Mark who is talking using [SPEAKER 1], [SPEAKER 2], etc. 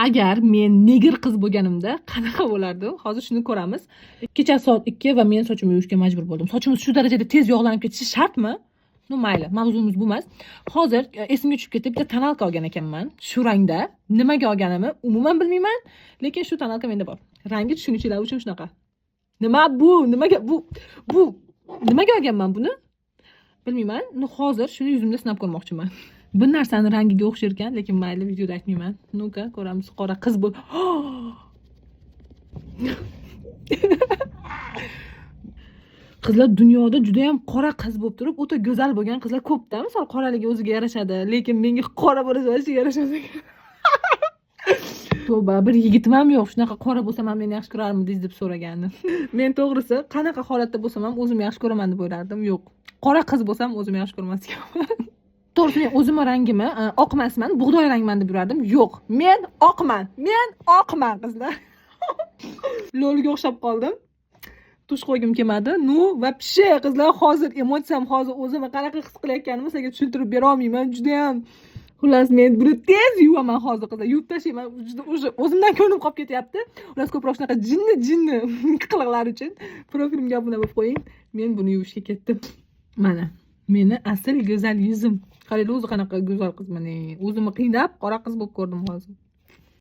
[SPEAKER 1] Agar men negir qiz bo'lganimda qanaqa bo'lardim? Hozir shuni ko'ramiz. Kecha soat 2 va men sochimni yuvishga majbur bo'ldim. Sochimiz shu darajada tez yog'lanib ketishi shartmi? No mayli, mavzuimiz bu emas. Hozir esimga tushib ketib, bitta tonalka olgan ekanman. Shu rangda. Nimaga olganimni umuman bilmayman, lekin shu tonalka menda bor. Rangi tushunuvchilar uchun shunaqa. Nima bu? Nimaga bu nimaga olganman buni? Bilmayman. Hozir shuni yuzimda sinab ko'rmoqchiman. Bir narsani rangiga o'xshar ekan, lekin mayli, videoda aytmayman. Nuka, ko'ramiz, qora qiz bo'l. Qizlar dunyoda juda ham qora qiz bo'lib turib, o'ta go'zal bo'lgan qizlar ko'p-da. Misol qoraligi o'ziga yarashadi, lekin menga qora bo'lsa hech yarashadi. Tavba, bir yigitim ham yo'q, shunaqa qora bo'lsam ham meni yaxshi ko'rarmidingiz deb so'ragandi. Men to'g'risi, qanaqa holatda bo'lsam ham o'zimni yaxshi ko'raman deb o'ylardim. Yo'q. Qora qiz bo'lsam o'zimni yaxshi ko'rmas ekanman. To'g'risi, men o'zimning rangimni oqmasman, bug'doy rangman deb yurardim. Yo'q, men oqman. Men oqman, qizlar. Lo'lga o'xshab qoldim. Tush qo'ygim kelmadi. Nu, вообще qizlar, hozir emotsiyam hozir o'zimni qanaqa his qilayotganimni sizga tushuntirib bera olmayman. Juda ham xullas, men buni tez yuvaman hozir, qizlar. Yuvib tashlayman. O'sha o'zimdan ko'rinib qolib ketyapti. Ular ko'proq shunaqa jinni qiliqlar uchun profilimga obuna bo'lib qo'ying. Men buni yuvishga ketdim. Mana, meni asl go'zal yuzim. Qaranglar, o'zi qanaqa go'zal qizman. O'zimni qiynab, qora qiz bo'lib ko'rdim hozir.